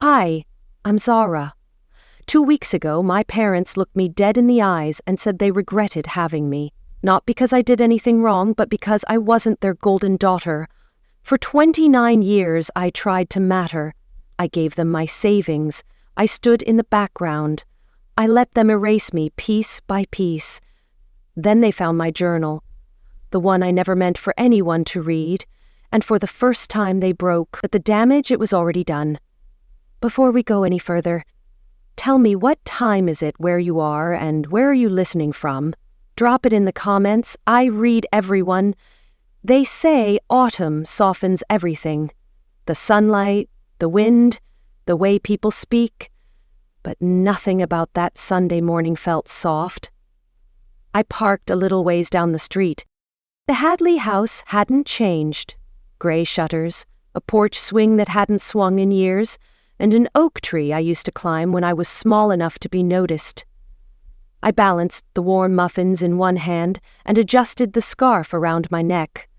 Hi, I'm Zara. 2 weeks ago, my parents looked me dead in the eyes and said they regretted having me. Not because I did anything wrong, but because I wasn't their golden daughter. For 29 years, I tried to matter. I gave them my savings. I stood in the background. I let them erase me piece by piece. Then they found my journal, the one I never meant for anyone to read, and for the first time they broke, but the damage, it was already done. Before we go any further, tell me, what time is it where you are and where are you listening from? Drop it in the comments. I read everyone. They say autumn softens everything. The sunlight, the wind, the way people speak. But nothing about that Sunday morning felt soft. I parked a little ways down the street. The Hadley house hadn't changed. Gray shutters, a porch swing that hadn't swung in years, and an oak tree I used to climb when I was small enough to be noticed. I balanced the warm muffins in one hand and adjusted the scarf around my neck.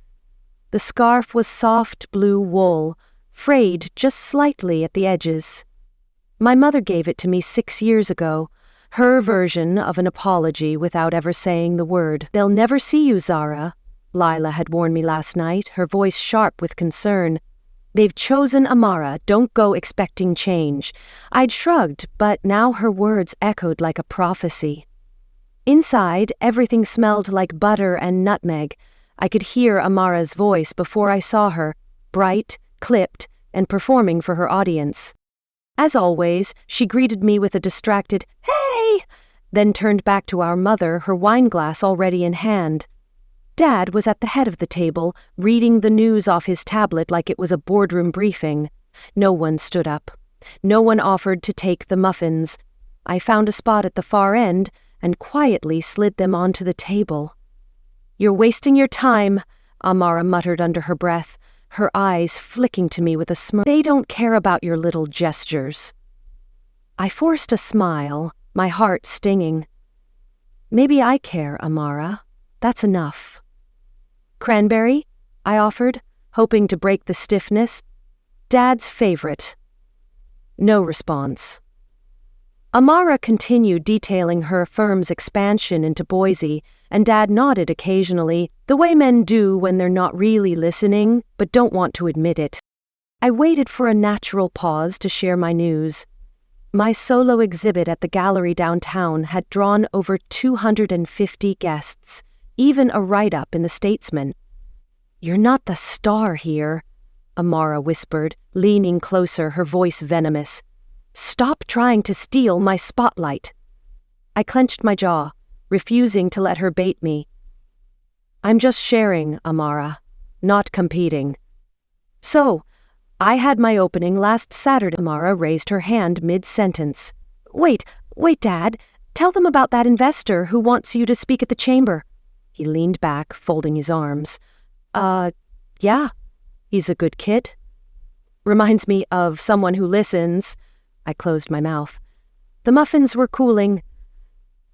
The scarf was soft blue wool, frayed just slightly at the edges. My mother gave it to me 6 years ago, her version of an apology without ever saying the word. "They'll never see you, Zara," Lila had warned me last night, her voice sharp with concern. "They've chosen Amara, don't go expecting change." I'd shrugged, but now her words echoed like a prophecy. Inside, everything smelled like butter and nutmeg. I could hear Amara's voice before I saw her, bright, clipped, and performing for her audience. As always, she greeted me with a distracted, "Hey!" then turned back to our mother, her wine glass already in hand. Dad was at the head of the table, reading the news off his tablet like it was a boardroom briefing. No one stood up. No one offered to take the muffins. I found a spot at the far end and quietly slid them onto the table. "You're wasting your time," Amara muttered under her breath, her eyes flicking to me with a smirk. "They don't care about your little gestures." I forced a smile, my heart stinging. "Maybe I care, Amara. That's enough." "Cranberry?" I offered, hoping to break the stiffness. "Dad's favorite." No response. Amara continued detailing her firm's expansion into Boise, and Dad nodded occasionally, the way men do when they're not really listening, but don't want to admit it. I waited for a natural pause to share my news. My solo exhibit at the gallery downtown had drawn over 250 guests, even a write-up in the Statesman. "You're not the star here," Amara whispered, leaning closer, her voice venomous. "Stop trying to steal my spotlight." I clenched my jaw, refusing to let her bait me. "I'm just sharing, Amara, not competing." "So, I had my opening last Saturday." Amara raised her hand mid-sentence. Wait, Dad. Tell them about that investor who wants you to speak at the chamber." He leaned back, folding his arms. Yeah, he's a good kid. Reminds me of someone who listens." I closed my mouth. The muffins were cooling.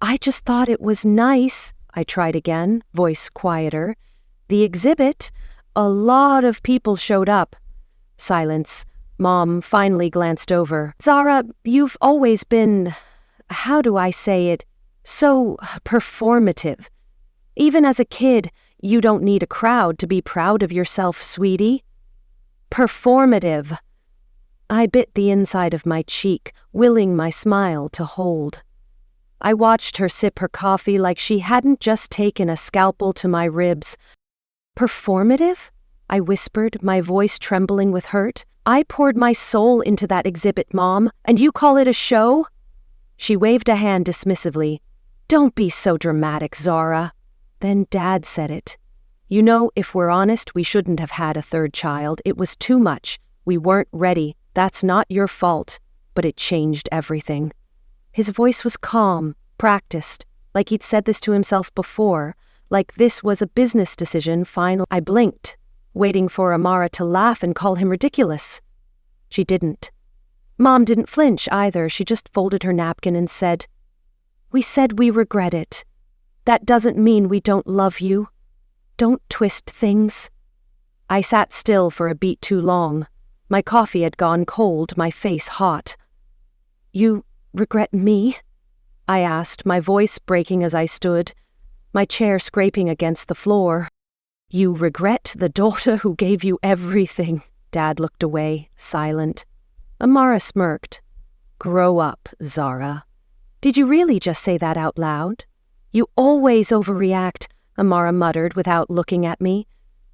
"I just thought it was nice," I tried again, voice quieter. "The exhibit, a lot of people showed up." Silence. Mom finally glanced over. "Zara, you've always been, how do I say it, so performative. Even as a kid, you don't need a crowd to be proud of yourself, sweetie." Performative. I bit the inside of my cheek, willing my smile to hold. I watched her sip her coffee like she hadn't just taken a scalpel to my ribs. "Performative?" I whispered, my voice trembling with hurt. "I poured my soul into that exhibit, Mom, and you call it a show?" She waved a hand dismissively. "Don't be so dramatic, Zara." Then Dad said it. "You know, if we're honest, we shouldn't have had a third child. It was too much. We weren't ready. That's not your fault, but it changed everything." His voice was calm, practiced, like he'd said this to himself before, like this was a business decision. Finally, I blinked, waiting for Amara to laugh and call him ridiculous. She didn't. Mom didn't flinch either. She just folded her napkin and said, "We said we regret it. That doesn't mean we don't love you. Don't twist things." I sat still for a beat too long. My coffee had gone cold, my face hot. "You regret me?" I asked, my voice breaking as I stood, my chair scraping against the floor. "You regret the daughter who gave you everything." Dad looked away, silent. Amara smirked. "Grow up, Zara." "Did you really just say that out loud?" "You always overreact," Amara muttered without looking at me.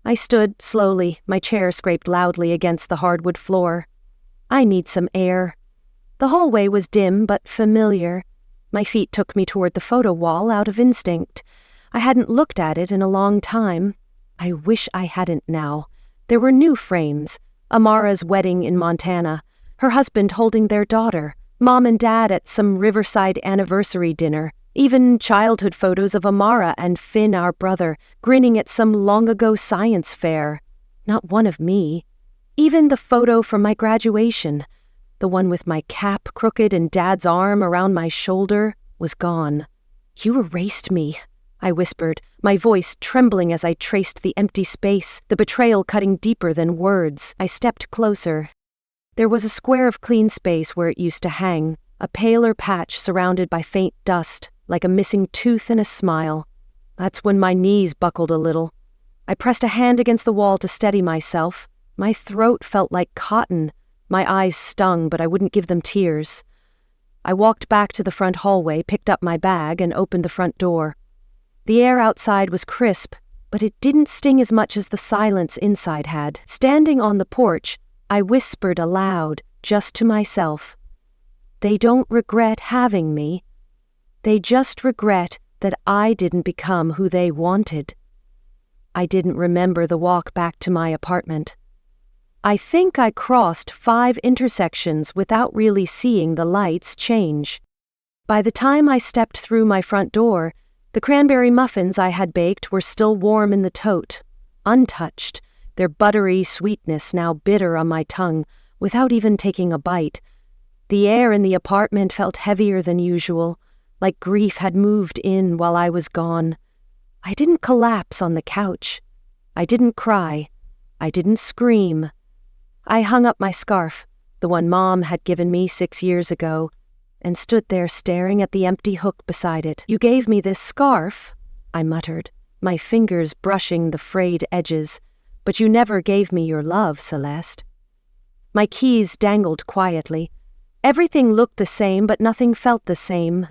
I stood slowly, my chair scraped loudly against the hardwood floor. "I need some air." The hallway was dim but familiar. My feet took me toward the photo wall out of instinct. I hadn't looked at it in a long time. I wish I hadn't now. There were new frames. Amara's wedding in Montana, her husband holding their daughter, Mom and Dad at some Riverside anniversary dinner, even childhood photos of Amara and Finn, our brother, grinning at some long-ago science fair. Not one of me. Even the photo from my graduation, the one with my cap crooked and Dad's arm around my shoulder, was gone. "You erased me," I whispered, my voice trembling as I traced the empty space, the betrayal cutting deeper than words. I stepped closer. There was a square of clean space where it used to hang, a paler patch surrounded by faint dust, like a missing tooth in a smile. That's when my knees buckled a little. I pressed a hand against the wall to steady myself. My throat felt like cotton. My eyes stung, but I wouldn't give them tears. I walked back to the front hallway, picked up my bag, and opened the front door. The air outside was crisp, but it didn't sting as much as the silence inside had. Standing on the porch, I whispered aloud, just to myself. "They don't regret having me. They just regret that I didn't become who they wanted." I didn't remember the walk back to my apartment. I think I crossed 5 intersections without really seeing the lights change. By the time I stepped through my front door, the cranberry muffins I had baked were still warm in the tote, untouched, their buttery sweetness now bitter on my tongue, without even taking a bite. The air in the apartment felt heavier than usual, like grief had moved in while I was gone. I didn't collapse on the couch. I didn't cry. I didn't scream. I hung up my scarf, the one Mom had given me 6 years ago, and stood there staring at the empty hook beside it. "You gave me this scarf," I muttered, my fingers brushing the frayed edges, "but you never gave me your love, Celeste." My keys dangled quietly. Everything looked the same, but nothing felt the same.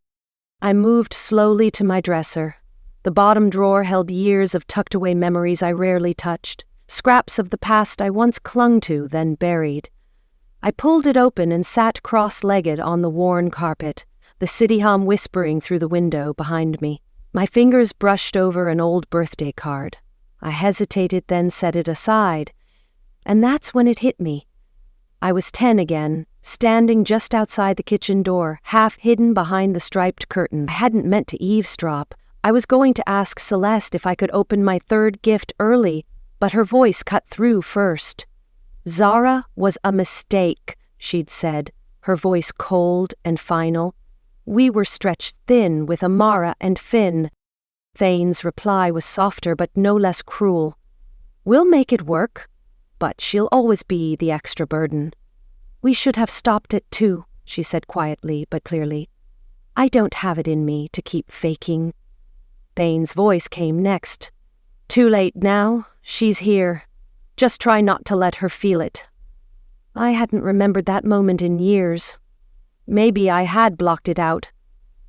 I moved slowly to my dresser. The bottom drawer held years of tucked-away memories I rarely touched, scraps of the past I once clung to, then buried. I pulled it open and sat cross-legged on the worn carpet, the city hum whispering through the window behind me. My fingers brushed over an old birthday card. I hesitated, then set it aside. And that's when it hit me. I was 10 again, standing just outside the kitchen door, half hidden behind the striped curtain. I hadn't meant to eavesdrop. I was going to ask Celeste if I could open my 3rd gift early, but her voice cut through first. "Zara was a mistake," she'd said, her voice cold and final. "We were stretched thin with Amara and Finn." Thane's reply was softer but no less cruel. "We'll make it work, but she'll always be the extra burden." "We should have stopped it too," she said quietly but clearly. "I don't have it in me to keep faking." Thane's voice came next. "Too late now. She's here. Just try not to let her feel it." I hadn't remembered that moment in years. Maybe I had blocked it out.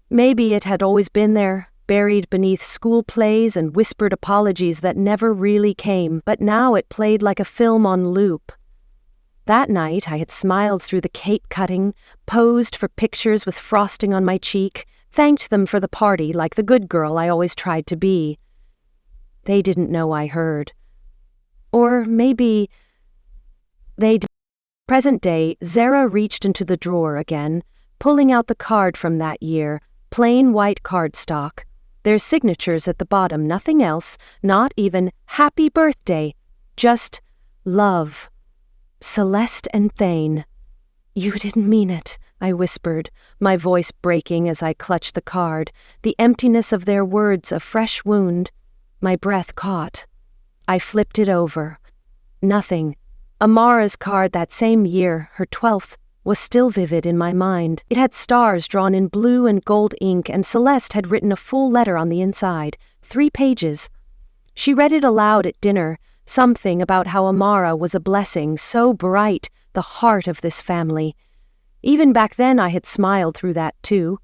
Maybe it had always been there, buried beneath school plays and whispered apologies that never really came, but now it played like a film on loop. That night I had smiled through the cake cutting, posed for pictures with frosting on my cheek, thanked them for the party like the good girl I always tried to be. They didn't know I heard. Or maybe they did. Present day, Zara reached into the drawer again, pulling out the card from that year, plain white cardstock. Their signatures at the bottom, nothing else, not even "Happy Birthday," just "Love." Celeste and Thane. "You didn't mean it," I whispered, my voice breaking as I clutched the card, the emptiness of their words a fresh wound. My breath caught. I flipped it over. Nothing. Amara's card that same year, her 12th, was still vivid in my mind. It had stars drawn in blue and gold ink, and Celeste had written a full letter on the inside, 3 pages. She read it aloud at dinner, something about how Amara was a blessing, so bright, the heart of this family. Even back then I had smiled through that too.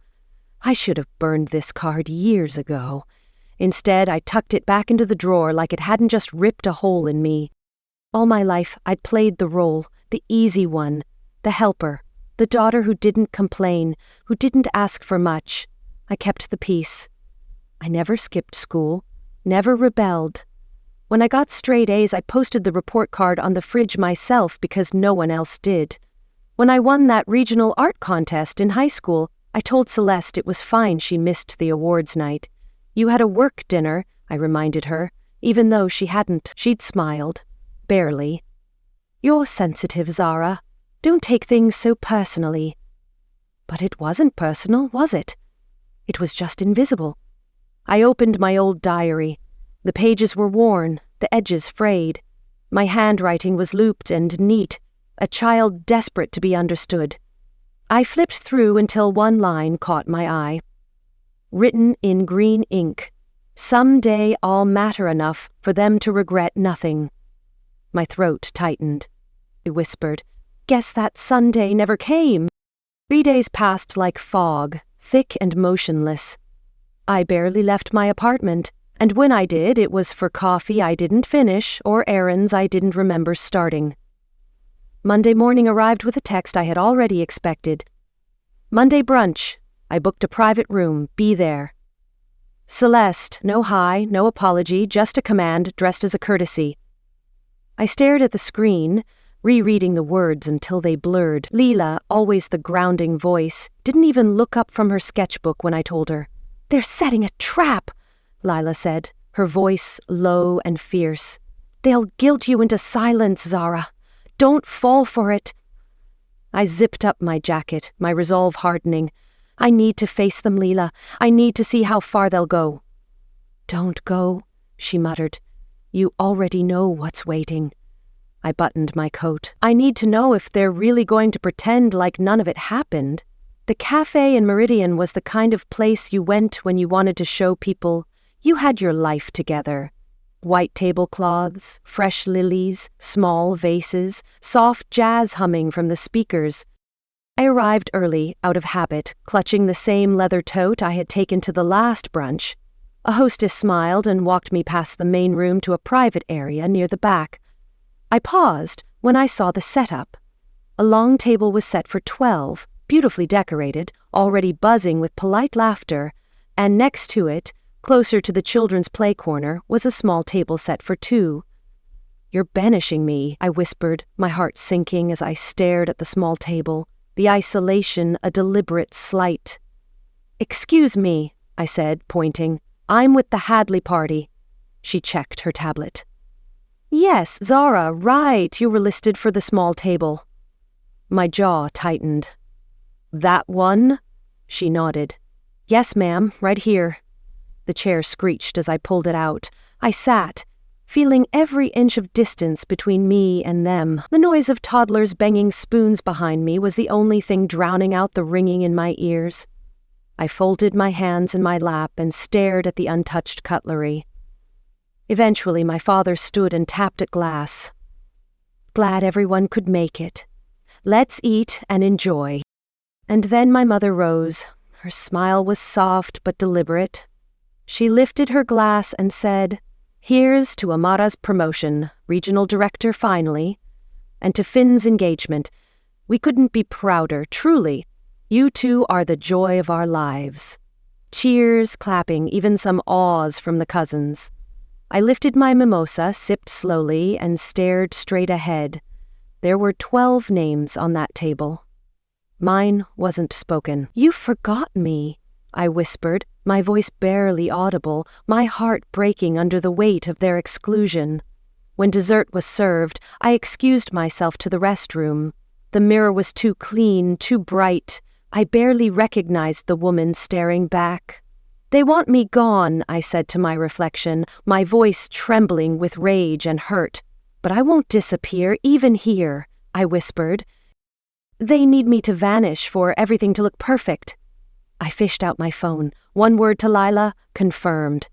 I should have burned this card years ago. Instead, I tucked it back into the drawer like it hadn't just ripped a hole in me. All my life, I'd played the role, the easy one, the helper, the daughter who didn't complain, who didn't ask for much. I kept the peace. I never skipped school, never rebelled. When I got straight A's, I posted the report card on the fridge myself because no one else did. When I won that regional art contest in high school, I told Celeste it was fine she missed the awards night. You had a work dinner, I reminded her, even though she hadn't. She'd smiled. Barely. You're sensitive, Zara. Don't take things so personally. But it wasn't personal, was it? It was just invisible. I opened my old diary. The pages were worn, the edges frayed. My handwriting was looped and neat, a child desperate to be understood. I flipped through until one line caught my eye. Written in green ink, "Someday I'll matter enough for them to regret nothing." My throat tightened. I whispered, "Guess that Sunday never came." 3 days passed like fog, thick and motionless. I barely left my apartment, and when I did, it was for coffee I didn't finish or errands I didn't remember starting. Monday morning arrived with a text I had already expected. "Monday brunch. I booked a private room. Be there." Celeste, no hi, no apology, just a command dressed as a courtesy. I stared at the screen, rereading the words until they blurred. Leela, always the grounding voice, didn't even look up from her sketchbook when I told her. "They're setting a trap," Lila said, her voice low and fierce. "They'll guilt you into silence, Zara. Don't fall for it." I zipped up my jacket, my resolve hardening. I need to face them, Leela. I need to see how far they'll go. "Don't go," she muttered. "You already know what's waiting." I buttoned my coat. I need to know if they're really going to pretend like none of it happened. The cafe in Meridian was the kind of place you went when you wanted to show people you had your life together. White tablecloths, fresh lilies, small vases, soft jazz humming from the speakers. I arrived early, out of habit, clutching the same leather tote I had taken to the last brunch. A hostess smiled and walked me past the main room to a private area near the back. I paused when I saw the setup. A long table was set for 12, beautifully decorated, already buzzing with polite laughter, and next to it, closer to the children's play corner, was a small table set for 2. "You're banishing me," I whispered, my heart sinking as I stared at the small table, the isolation a deliberate slight. "Excuse me," I said, pointing. "I'm with the Hadley party." She checked her tablet. "Yes, Zara, right, you were listed for the small table." My jaw tightened. "That one?" She nodded. "Yes, ma'am, right here." The chair screeched as I pulled it out. I sat, feeling every inch of distance between me and them. The noise of toddlers banging spoons behind me was the only thing drowning out the ringing in my ears. I folded my hands in my lap and stared at the untouched cutlery. Eventually, my father stood and tapped at glass. "Glad everyone could make it. Let's eat and enjoy." And then my mother rose. Her smile was soft but deliberate. She lifted her glass and said, "Here's to Amara's promotion, regional director finally, and to Finn's engagement. We couldn't be prouder, truly. You two are the joy of our lives." Cheers, clapping, even some awes from the cousins. I lifted my mimosa, sipped slowly, and stared straight ahead. There were 12 names on that table. Mine wasn't spoken. "You forgot me," I whispered, my voice barely audible, my heart breaking under the weight of their exclusion. When dessert was served, I excused myself to the restroom. The mirror was too clean, too bright. I barely recognized the woman staring back. "They want me gone," I said to my reflection, my voice trembling with rage and hurt. But I won't disappear, even here, I whispered. They need me to vanish for everything to look perfect. I fished out my phone. One word to Lila, confirmed.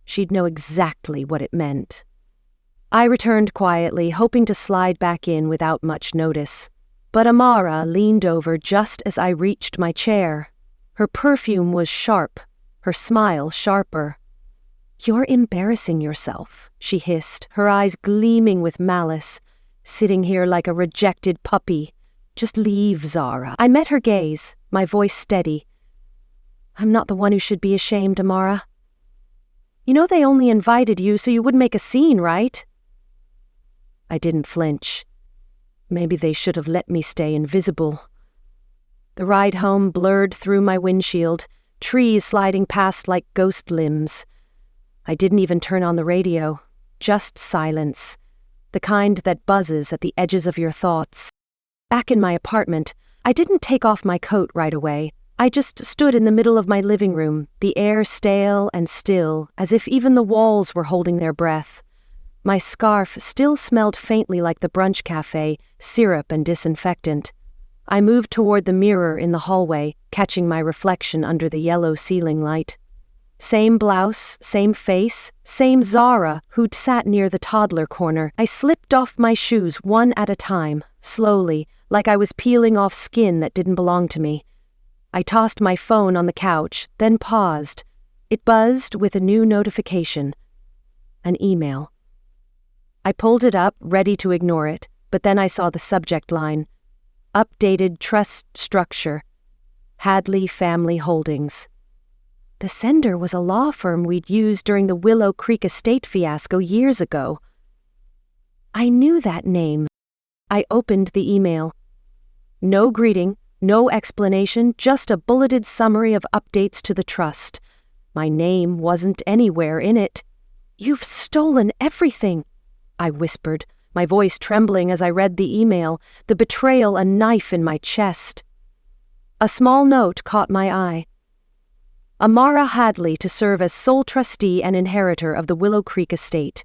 She'd know exactly what it meant. I returned quietly, hoping to slide back in without much notice. But Amara leaned over just as I reached my chair. Her perfume was sharp, her smile sharper. "You're embarrassing yourself," she hissed, her eyes gleaming with malice. "Sitting here like a rejected puppy. Just leave, Zara." I met her gaze, my voice steady. "I'm not the one who should be ashamed, Amara. You know they only invited you so you wouldn't make a scene, right?" I didn't flinch. Maybe they should have let me stay invisible. The ride home blurred through my windshield, trees sliding past like ghost limbs. I didn't even turn on the radio, just silence, the kind that buzzes at the edges of your thoughts. Back in my apartment, I didn't take off my coat right away. I just stood in the middle of my living room, the air stale and still, as if even the walls were holding their breath. My scarf still smelled faintly like the brunch cafe, syrup and disinfectant. I moved toward the mirror in the hallway, catching my reflection under the yellow ceiling light. Same blouse, same face, same Zara who'd sat near the toddler corner. I slipped off my shoes one at a time, slowly, like I was peeling off skin that didn't belong to me. I tossed my phone on the couch, then paused. It buzzed with a new notification. An email. I pulled it up, ready to ignore it, but then I saw the subject line. Updated trust structure. Hadley Family Holdings. The sender was a law firm we'd used during the Willow Creek estate fiasco years ago. I knew that name. I opened the email. No greeting, no explanation, just a bulleted summary of updates to the trust. My name wasn't anywhere in it. "You've stolen everything," I whispered, my voice trembling as I read the email, the betrayal a knife in my chest. A small note caught my eye. Amara Hadley to serve as sole trustee and inheritor of the Willow Creek estate.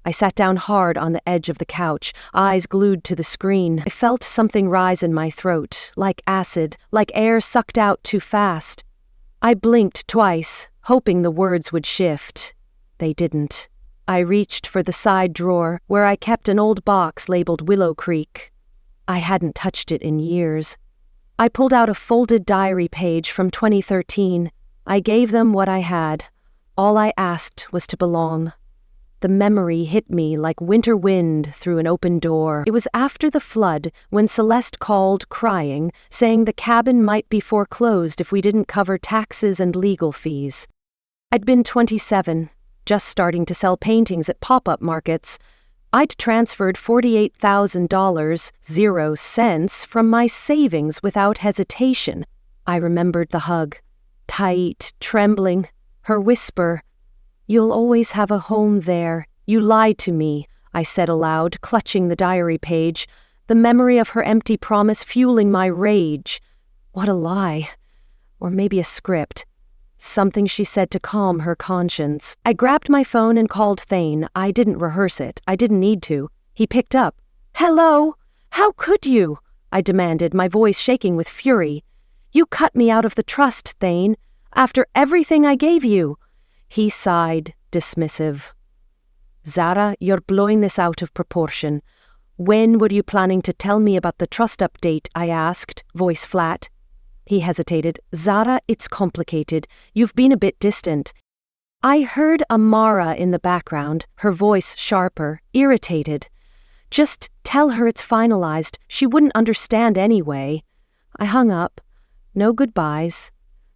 I sat down hard on the edge of the couch, eyes glued to the screen. I felt something rise in my throat, like acid, like air sucked out too fast. I blinked twice, hoping the words would shift. They didn't. I reached for the side drawer, where I kept an old box labeled Willow Creek. I hadn't touched it in years. I pulled out a folded diary page from 2013. I gave them what I had. All I asked was to belong. The memory hit me like winter wind through an open door. It was after the flood when Celeste called, crying, saying the cabin might be foreclosed if we didn't cover taxes and legal fees. I'd been 27, just starting to sell paintings at pop-up markets. I'd transferred $48,000, 0 cents, from my savings without hesitation. I remembered the hug. Tight, trembling, her whisper, "You'll always have a home there. You lied to me," I said aloud, clutching the diary page, the memory of her empty promise fueling my rage. What a lie. Or maybe a script. Something she said to calm her conscience. I grabbed my phone and called Thane. I didn't rehearse it. I didn't need to. He picked up. "Hello? How could you?" I demanded, my voice shaking with fury. "You cut me out of the trust, Thane, after everything I gave you." He sighed, dismissive. "Zara, you're blowing this out of proportion. When were you planning to tell me about the trust update?" I asked, voice flat. He hesitated. "Zara, it's complicated. You've been a bit distant." I heard Amara in the background, her voice sharper, irritated. "Just tell her it's finalized. She wouldn't understand anyway." I hung up. No goodbyes.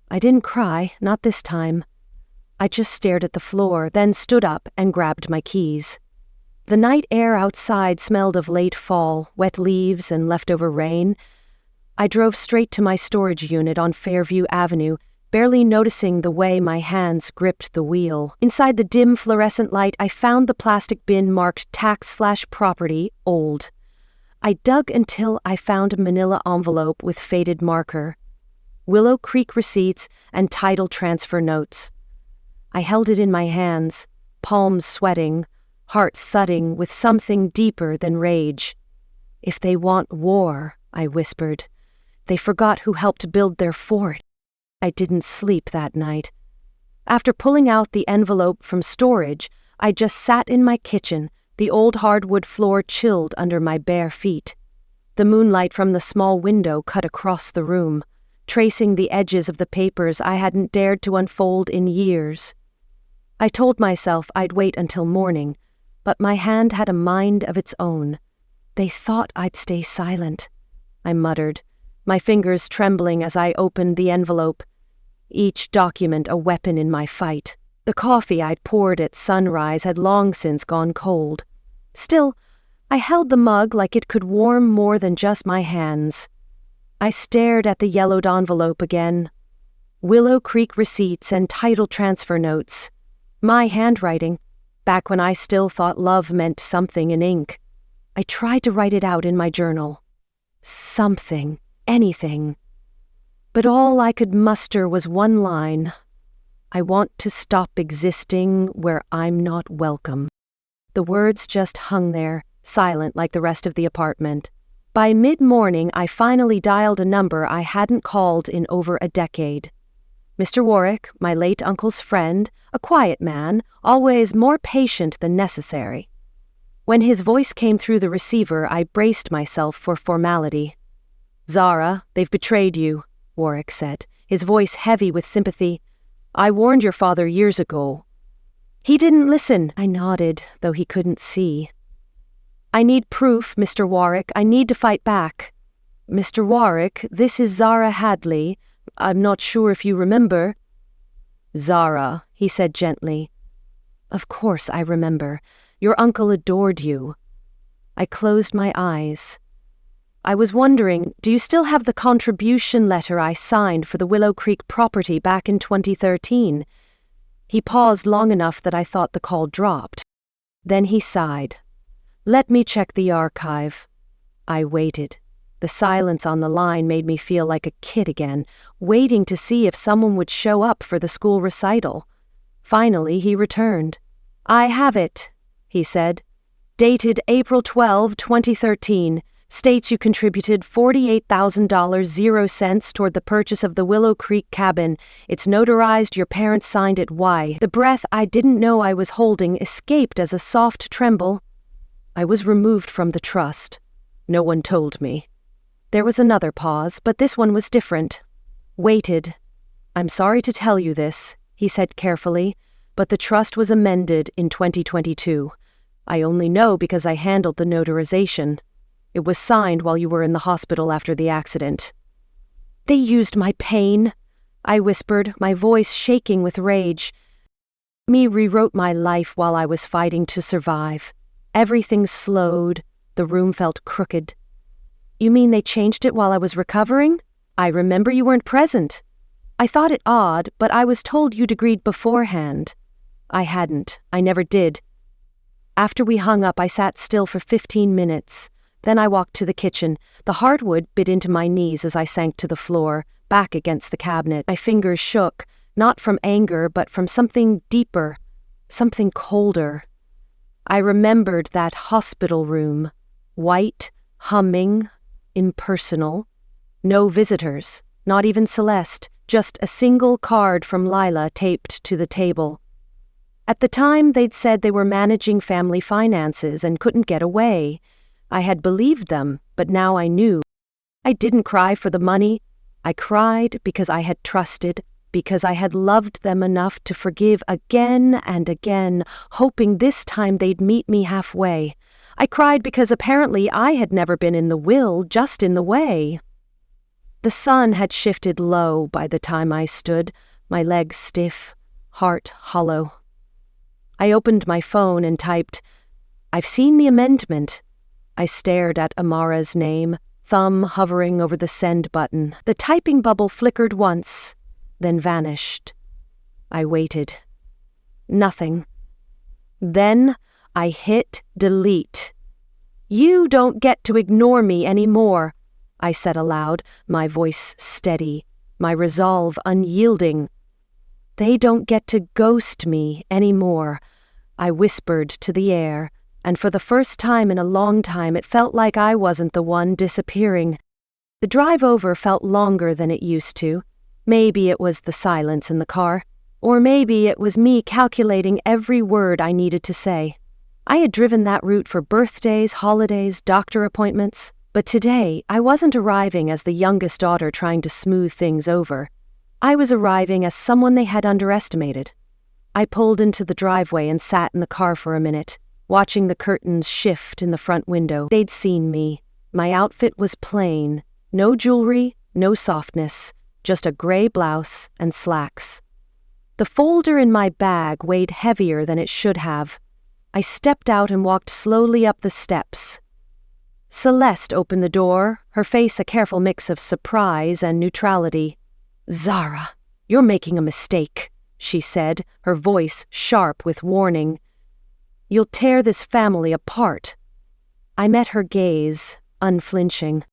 I didn't cry, not this time. I just stared at the floor, then stood up and grabbed my keys. The night air outside smelled of late fall, wet leaves and leftover rain. I drove straight to my storage unit on Fairview Avenue, barely noticing the way my hands gripped the wheel. Inside the dim fluorescent light, I found the plastic bin marked tax/property, old. I dug until I found a manila envelope with faded marker. Willow Creek receipts and title transfer notes. I held it in my hands, palms sweating. heart thudding with something deeper than rage. "If they want war," I whispered. "They forgot who helped build their fort." I didn't sleep that night. After pulling out the envelope from storage, I just sat in my kitchen, the old hardwood floor chilled under my bare feet. The moonlight from the small window cut across the room, tracing the edges of the papers I hadn't dared to unfold in years. I told myself I'd wait until morning, but my hand had a mind of its own. "They thought I'd stay silent," I muttered, my fingers trembling as I opened the envelope, each document a weapon in my fight. The coffee I'd poured at sunrise had long since gone cold. Still, I held the mug like it could warm more than just my hands. I stared at the yellowed envelope again. Willow Creek receipts and title transfer notes. My handwriting, back when I still thought love meant something in ink. I tried to write it out in my journal. Something, anything. But all I could muster was one line. "I want to stop existing where I'm not welcome." The words just hung there, silent like the rest of the apartment. By mid-morning, I finally dialed a number I hadn't called in over a decade. Mr. Warwick, my late uncle's friend, a quiet man, always more patient than necessary. When his voice came through the receiver, I braced myself for formality. "Zara, they've betrayed you," Warwick said, his voice heavy with sympathy. "I warned your father years ago." "He didn't listen," I nodded, though he couldn't see. "I need proof, Mr. Warwick. I need to fight back." "Mr. Warwick, this is Zara Hadley. I'm not sure if you remember." "Zara," he said gently. "Of course I remember. Your uncle adored you." I closed my eyes. "I was wondering, do you still have the contribution letter I signed for the Willow Creek property back in 2013? He paused long enough that I thought the call dropped. Then he sighed. "Let me check the archive." I waited. The silence on the line made me feel like a kid again, waiting to see if someone would show up for the school recital. Finally, he returned. "I have it," he said. "Dated April 12, 2013. States you contributed $48,000 toward the purchase of the Willow Creek cabin. It's notarized, your parents signed it. Why?" The breath I didn't know I was holding escaped as a soft tremble. I was removed from the trust. No one told me. There was another pause, but this one was different. Waited. "I'm sorry to tell you this," he said carefully, "but the trust was amended in 2022. I only know because I handled the notarization. It was signed while you were in the hospital after the accident." "They used my pain," I whispered, my voice shaking with rage. "Me rewrote my life while I was fighting to survive. Everything slowed. The room felt crooked." "You mean they changed it while I was recovering? I remember you weren't present." "I thought it odd, but I was told you'd agreed beforehand." "I hadn't. I never did." After we hung up, I sat still for 15 minutes. Then I walked to the kitchen. The hardwood bit into my knees as I sank to the floor, back against the cabinet. My fingers shook, not from anger, but from something deeper, something colder. I remembered that hospital room, white, humming, impersonal. No visitors, not even Celeste, just a single card from Lila taped to the table. At the time, they'd said they were managing family finances and couldn't get away. I had believed them, but now I knew. I didn't cry for the money. I cried because I had trusted, because I had loved them enough to forgive again and again, hoping this time they'd meet me halfway. I cried because apparently I had never been in the will, just in the way. The sun had shifted low by the time I stood, my legs stiff, heart hollow. I opened my phone and typed, "I've seen the amendment." I stared at Amara's name, thumb hovering over the send button. The typing bubble flickered once, then vanished. I waited. Nothing. Then I hit delete. "You don't get to ignore me anymore," I said aloud, my voice steady, my resolve unyielding. "They don't get to ghost me anymore. I whispered to the air, and for the first time in a long time it felt like I wasn't the one disappearing. The drive over felt longer than it used to. Maybe it was the silence in the car, or maybe it was me calculating every word I needed to say. I had driven that route for birthdays, holidays, doctor appointments, but today I wasn't arriving as the youngest daughter trying to smooth things over. I was arriving as someone they had underestimated. I pulled into the driveway and sat in the car for a minute, watching the curtains shift in the front window. They'd seen me. My outfit was plain. No jewelry, no softness, just a gray blouse and slacks. The folder in my bag weighed heavier than it should have. I stepped out and walked slowly up the steps. Celeste opened the door, her face a careful mix of surprise and neutrality. "Zara, you're making a mistake," she said, her voice sharp with warning. "You'll tear this family apart." I met her gaze, unflinching.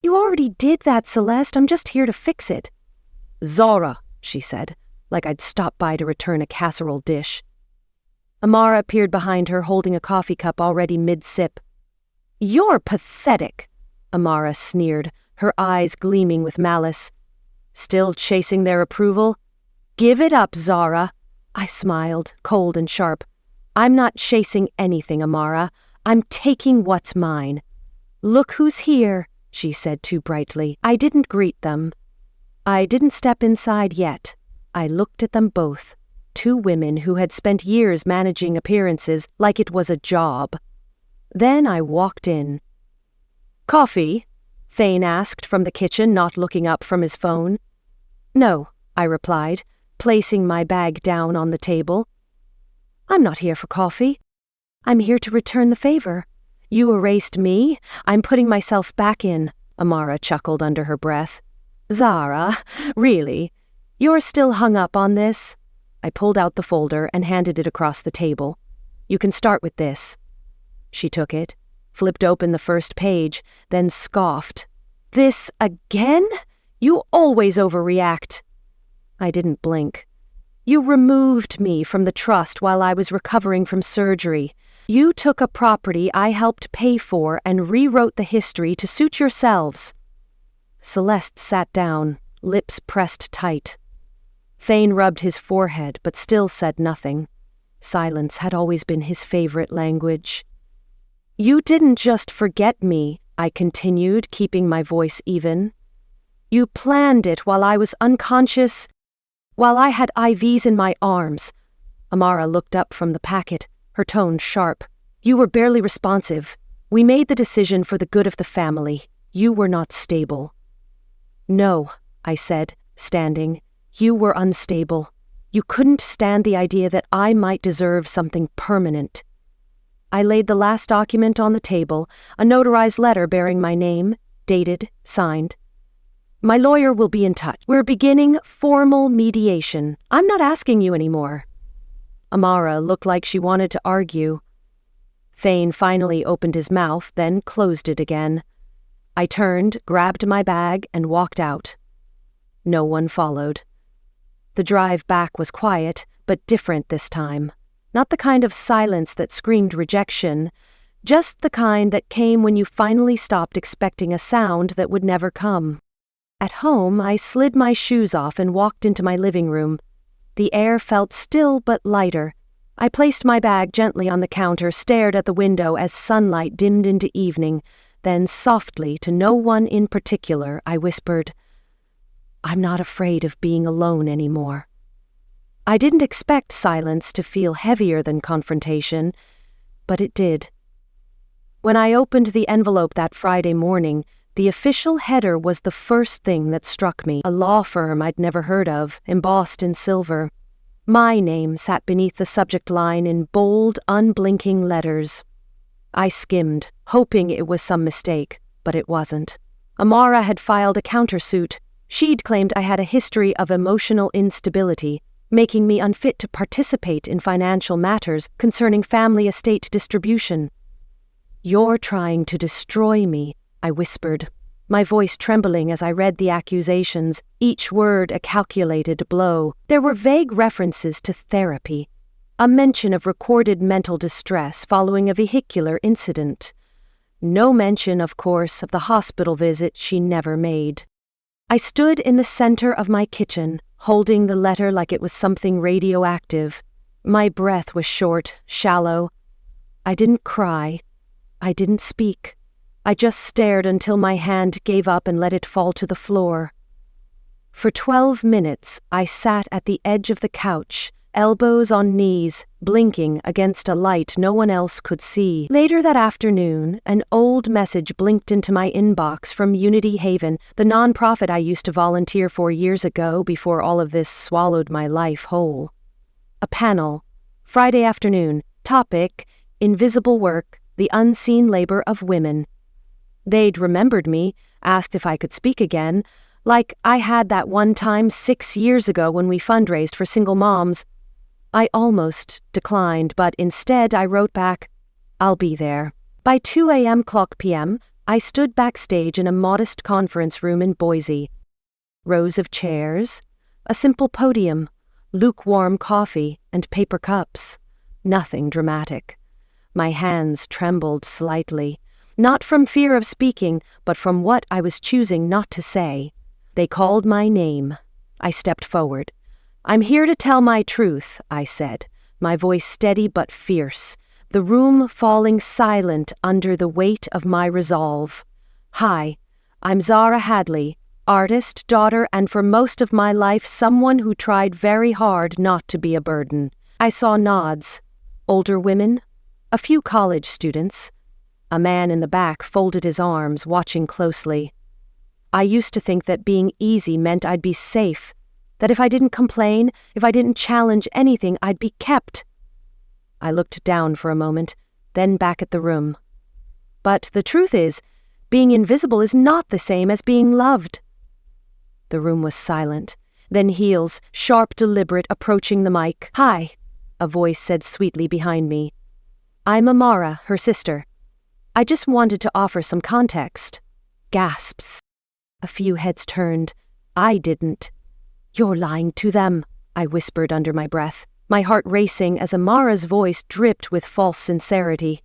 "You already did that, Celeste. I'm just here to fix it." "Zara," she said, like I'd stopped by to return a casserole dish. Amara appeared behind her, holding a coffee cup already mid-sip. "You're pathetic," Amara sneered, her eyes gleaming with malice. "Still chasing their approval? Give it up, Zara." I smiled, cold and sharp. "I'm not chasing anything, Amara. I'm taking what's mine." "Look who's here," she said too brightly. I didn't greet them. I didn't step inside yet. I looked at them both, two women who had spent years managing appearances like it was a job. Then I walked in. "Coffee?" Thane asked from the kitchen, not looking up from his phone. "No," I replied, placing my bag down on the table. "I'm not here for coffee. I'm here to return the favor. You erased me. I'm putting myself back in," Amara chuckled under her breath. "Zara, really? You're still hung up on this?" I pulled out the folder and handed it across the table. "You can start with this." She took it, flipped open the first page, then scoffed. "This again? You always overreact." I didn't blink. "You removed me from the trust while I was recovering from surgery. You took a property I helped pay for and rewrote the history to suit yourselves." Celeste sat down, lips pressed tight. Thane rubbed his forehead but still said nothing. Silence had always been his favorite language. "You didn't just forget me," I continued, keeping my voice even. "You planned it while I was unconscious, while I had IVs in my arms." Amara looked up from the packet, her tone sharp. "You were barely responsive. We made the decision for the good of the family. You were not stable." "No," I said, standing. "You were unstable. You couldn't stand the idea that I might deserve something permanent." I laid the last document on the table, a notarized letter bearing my name, dated, signed. "My lawyer will be in touch. We're beginning formal mediation. I'm not asking you anymore." Amara looked like she wanted to argue. Thane finally opened his mouth, then closed it again. I turned, grabbed my bag, and walked out. No one followed. The drive back was quiet, but different this time. Not the kind of silence that screamed rejection, just the kind that came when you finally stopped expecting a sound that would never come. At home, I slid my shoes off and walked into my living room. The air felt still but lighter. I placed my bag gently on the counter, stared at the window as sunlight dimmed into evening, then softly, to no one in particular, I whispered, "I'm not afraid of being alone anymore." I didn't expect silence to feel heavier than confrontation, but it did. When I opened the envelope that Friday morning, the official header was the first thing that struck me, a law firm I'd never heard of, embossed in silver. My name sat beneath the subject line in bold, unblinking letters. I skimmed, hoping it was some mistake, but it wasn't. Amara had filed a countersuit. She'd claimed I had a history of emotional instability, making me unfit to participate in financial matters concerning family estate distribution. "You're trying to destroy me," I whispered, my voice trembling as I read the accusations, each word a calculated blow. There were vague references to therapy. A mention of recorded mental distress following a vehicular incident. No mention, of course, of the hospital visit she never made. I stood in the center of my kitchen, holding the letter like it was something radioactive. My breath was short, shallow. I didn't cry. I didn't speak. I just stared until my hand gave up and let it fall to the floor. For 12 minutes, I sat at the edge of the couch, elbows on knees, blinking against a light no one else could see. Later that afternoon, an old message blinked into my inbox from Unity Haven, the nonprofit I used to volunteer for years ago before all of this swallowed my life whole. A panel. Friday afternoon. Topic: Invisible Work, the Unseen Labor of Women. They'd remembered me, asked if I could speak again, like I had that one time 6 years ago when we fundraised for single moms. I almost declined, but instead I wrote back, "I'll be there." By 2 a.m. p.m., I stood backstage in a modest conference room in Boise. Rows of chairs, a simple podium, lukewarm coffee, and paper cups. Nothing dramatic. My hands trembled slightly, not from fear of speaking, but from what I was choosing not to say. They called my name. I stepped forward. "I'm here to tell my truth," I said, my voice steady but fierce, the room falling silent under the weight of my resolve. "Hi, I'm Zara Hadley, artist, daughter, and for most of my life someone who tried very hard not to be a burden." I saw nods. Older women, a few college students. A man in the back folded his arms, watching closely. I used to think that being easy meant I'd be safe, that if I didn't complain, if I didn't challenge anything, I'd be kept. I looked down for a moment, then back at the room. But the truth is, being invisible is not the same as being loved. The room was silent. Then heels, sharp, deliberate, approaching the mic. "Hi," a voice said sweetly behind me. "I'm Amara, her sister. I just wanted to offer some context." Gasps. A few heads turned. I didn't. "You're lying to them," I whispered under my breath, my heart racing as Amara's voice dripped with false sincerity.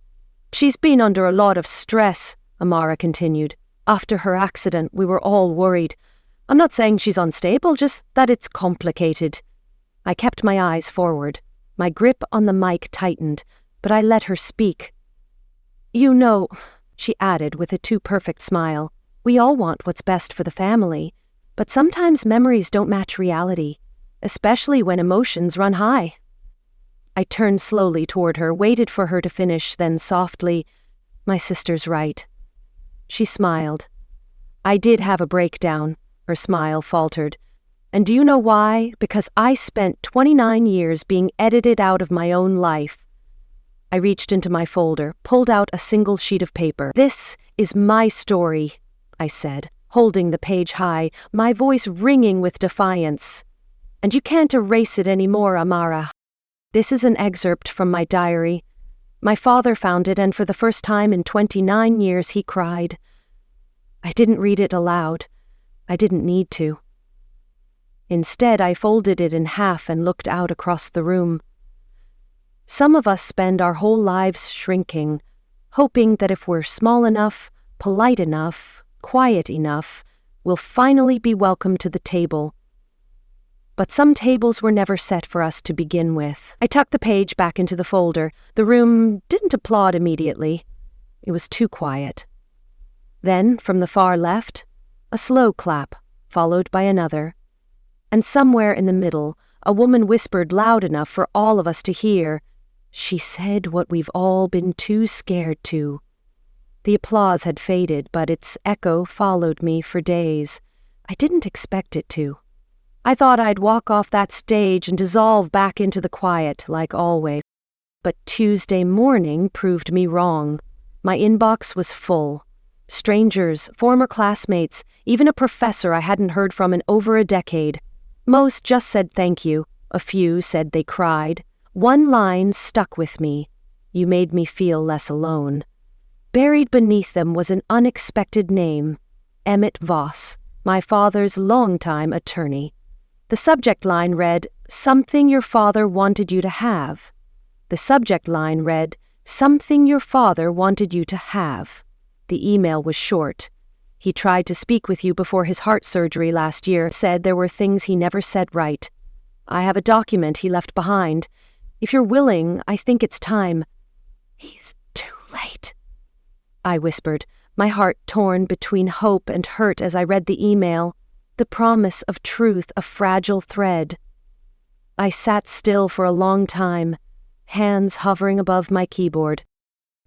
"She's been under a lot of stress," Amara continued. "After her accident, we were all worried. I'm not saying she's unstable, just that it's complicated." I kept my eyes forward. My grip on the mic tightened, but I let her speak. "You know," she added with a too-perfect smile, "we all want what's best for the family, but sometimes memories don't match reality, especially when emotions run high." I turned slowly toward her, waited for her to finish, then softly, "My sister's right." She smiled. "I did have a breakdown," her smile faltered. "And do you know why? Because I spent 29 years being edited out of my own life." I reached into my folder, pulled out a single sheet of paper. "This is my story," I said, holding the page high, my voice ringing with defiance. "And you can't erase it anymore, Amara. This is an excerpt from my diary. My father found it, and for the first time in 29 years he cried. I didn't read it aloud. I didn't need to. Instead, I folded it in half and looked out across the room. Some of us spend our whole lives shrinking, hoping that if we're small enough, polite enough, quiet enough, we'll finally be welcome to the table. But some tables were never set for us to begin with. I tucked the page back into the folder. The room didn't applaud immediately. It was too quiet. Then, from the far left, a slow clap, followed by another. And somewhere in the middle, a woman whispered loud enough for all of us to hear, "She said what we've all been too scared to." The applause had faded, but its echo followed me for days. I didn't expect it to. I thought I'd walk off that stage and dissolve back into the quiet, like always. But Tuesday morning proved me wrong. My inbox was full. Strangers, former classmates, even a professor I hadn't heard from in over a decade. Most just said thank you. A few said they cried. One line stuck with me. "You made me feel less alone." Buried beneath them was an unexpected name, Emmett Voss, my father's longtime attorney. The subject line read, "Something your father wanted you to have." The subject line read, "Something your father wanted you to have." The email was short. "He tried to speak with you before his heart surgery last year, said there were things he never said right. I have a document he left behind. If you're willing, I think it's time." "He's too late," I whispered, my heart torn between hope and hurt as I read the email. The promise of truth, a fragile thread. I sat still for a long time, hands hovering above my keyboard.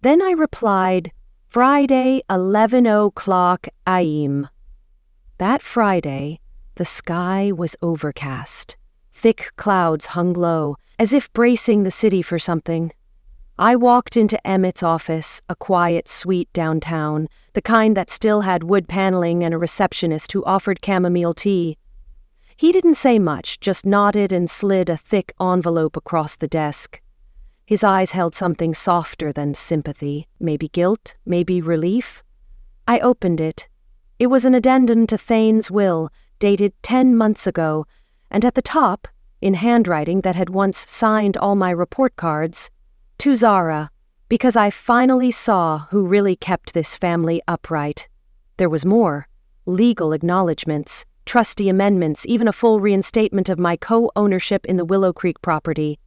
Then I replied, "Friday, 11:00 AM. That Friday, the sky was overcast. Thick clouds hung low, as if bracing the city for something. I walked into Emmett's office, a quiet suite downtown, the kind that still had wood paneling and a receptionist who offered chamomile tea. He didn't say much, just nodded and slid a thick envelope across the desk. His eyes held something softer than sympathy, maybe guilt, maybe relief. I opened it. It was an addendum to Thane's will, dated 10 months ago, and at the top, in handwriting that had once signed all my report cards, "To Zara, because I finally saw who really kept this family upright." There was more. Legal acknowledgments, trustee amendments, even a full reinstatement of my co-ownership in the Willow Creek property.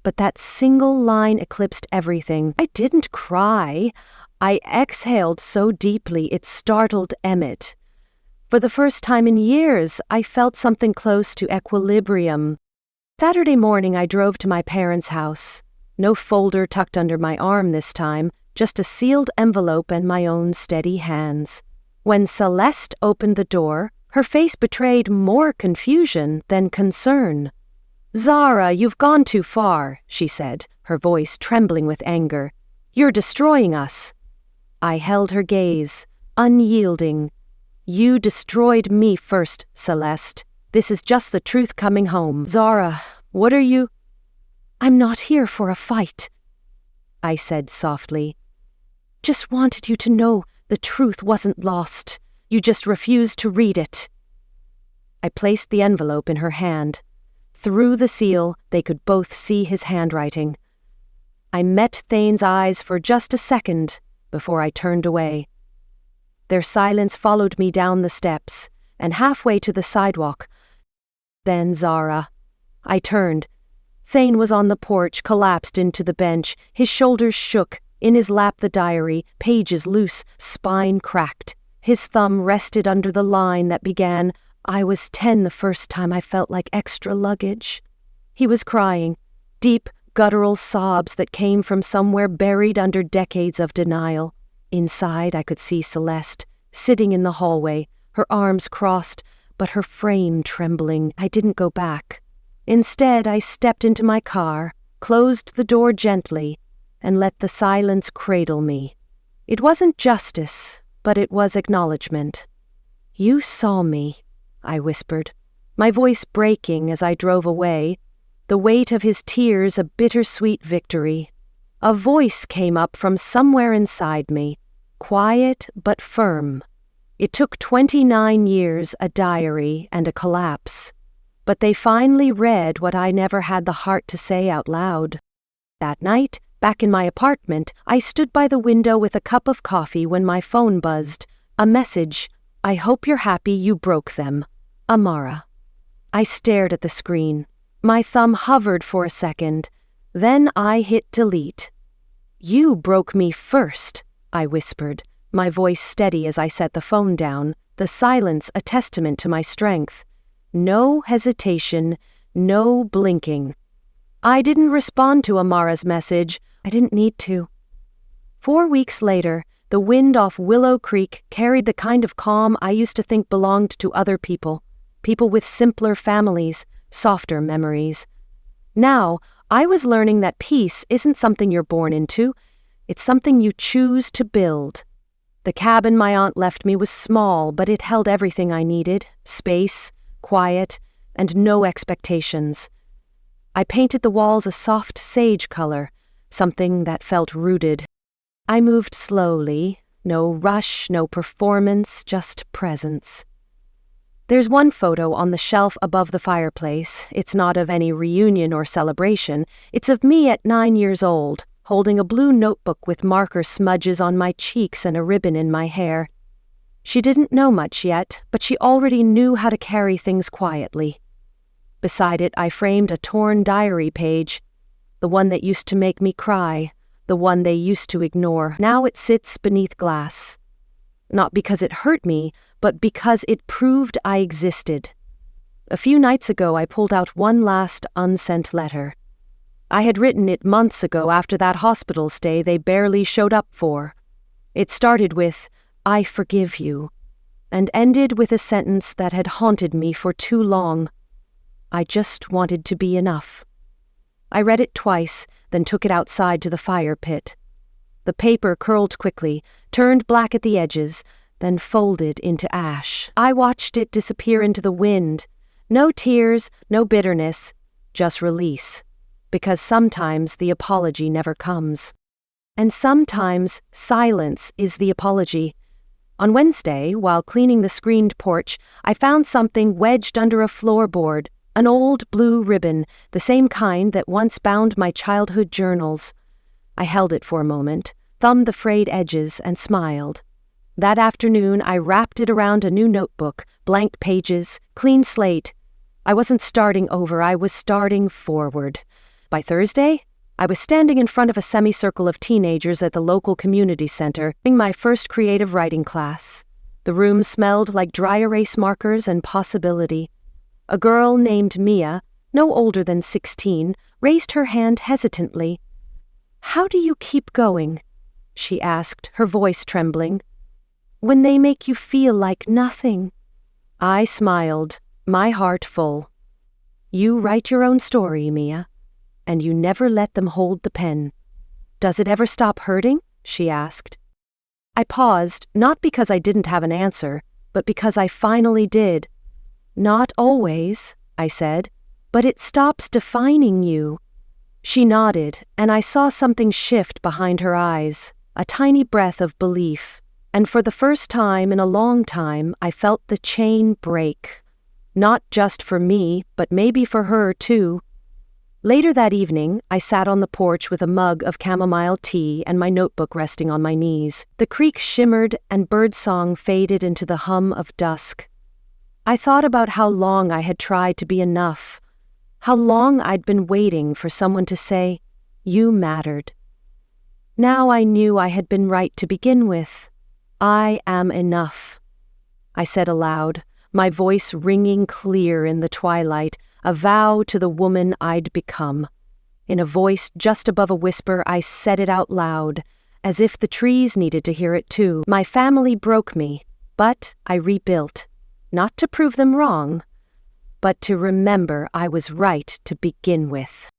But that single line eclipsed everything. I didn't cry. I exhaled so deeply it startled Emmett. For the first time in years, I felt something close to equilibrium. Saturday morning, I drove to my parents' house. No folder tucked under my arm this time, just a sealed envelope and my own steady hands. When Celeste opened the door, her face betrayed more confusion than concern. "Zara, you've gone too far," she said, her voice trembling with anger. "You're destroying us." I held her gaze, unyielding. "You destroyed me first, Celeste. This is just the truth coming home." "Zara, what are you—" "I'm not here for a fight," I said softly. "Just wanted you to know the truth wasn't lost. You just refused to read it." I placed the envelope in her hand. Through the seal, they could both see his handwriting. I met Thane's eyes for just a second before I turned away. Their silence followed me down the steps and halfway to the sidewalk. Then Zara. I turned. Thane was on the porch, collapsed into the bench. His shoulders shook. In his lap the diary, pages loose, spine cracked. His thumb rested under the line that began, "I was 10 the first time I felt like extra luggage." He was crying, deep, guttural sobs that came from somewhere buried under decades of denial. Inside, I could see Celeste, sitting in the hallway, her arms crossed, but her frame trembling. I didn't go back. Instead, I stepped into my car, closed the door gently, and let the silence cradle me. It wasn't justice, but it was acknowledgement. "You saw me," I whispered, my voice breaking as I drove away, the weight of his tears a bittersweet victory. A voice came up from somewhere inside me, quiet but firm. It took 29 years, a diary, and a collapse, but they finally read what I never had the heart to say out loud. That night, back in my apartment, I stood by the window with a cup of coffee when my phone buzzed. A message, "I hope you're happy you broke them. Amara." I stared at the screen. My thumb hovered for a second. Then I hit delete. "You broke me first," I whispered, my voice steady as I set the phone down, the silence a testament to my strength. No hesitation, no blinking. I didn't respond to Amara's message. I didn't need to. 4 weeks later, the wind off Willow Creek carried the kind of calm I used to think belonged to other people with simpler families, softer memories. Now, I was learning that peace isn't something you're born into, it's something you choose to build. The cabin my aunt left me was small, but it held everything I needed: space, quiet, and no expectations. I painted the walls a soft sage color, something that felt rooted. I moved slowly, no rush, no performance, just presence. There's one photo on the shelf above the fireplace. It's not of any reunion or celebration. It's of me at 9 years old, holding a blue notebook with marker smudges on my cheeks and a ribbon in my hair. She didn't know much yet, but she already knew how to carry things quietly. Beside it, I framed a torn diary page, the one that used to make me cry, the one they used to ignore. Now it sits beneath glass. Not because it hurt me, but because it proved I existed. A few nights ago, I pulled out one last unsent letter. I had written it months ago after that hospital stay they barely showed up for. It started with, "I forgive you," and ended with a sentence that had haunted me for too long. I just wanted to be enough. I read it twice, then took it outside to the fire pit. The paper curled quickly, turned black at the edges, then folded into ash. I watched it disappear into the wind. No tears, no bitterness, just release. Because sometimes the apology never comes. And sometimes silence is the apology. On Wednesday, while cleaning the screened porch, I found something wedged under a floorboard, an old blue ribbon, the same kind that once bound my childhood journals. I held it for a moment, thumbed the frayed edges, and smiled. That afternoon, I wrapped it around a new notebook, blank pages, clean slate. I wasn't starting over, I was starting forward. By Thursday, I was standing in front of a semicircle of teenagers at the local community center, in my first creative writing class. The room smelled like dry erase markers and possibility. A girl named Mia, no older than 16, raised her hand hesitantly. "How do you keep going?" she asked, her voice trembling. "When they make you feel like nothing." I smiled, my heart full. "You write your own story, Mia, and you never let them hold the pen." "Does it ever stop hurting?" she asked. I paused, not because I didn't have an answer, but because I finally did. "Not always," I said, "but it stops defining you." She nodded, and I saw something shift behind her eyes, a tiny breath of belief. And for the first time in a long time, I felt the chain break. Not just for me, but maybe for her too. Later that evening, I sat on the porch with a mug of chamomile tea and my notebook resting on my knees. The creek shimmered and birdsong faded into the hum of dusk. I thought about how long I had tried to be enough, how long I'd been waiting for someone to say, "You mattered." Now I knew I had been right to begin with. I am enough. I said aloud, my voice ringing clear in the twilight, a vow to the woman I'd become. In a voice just above a whisper, I said it out loud, as if the trees needed to hear it too. My family broke me, but I rebuilt. Not to prove them wrong, but to remember I was right to begin with.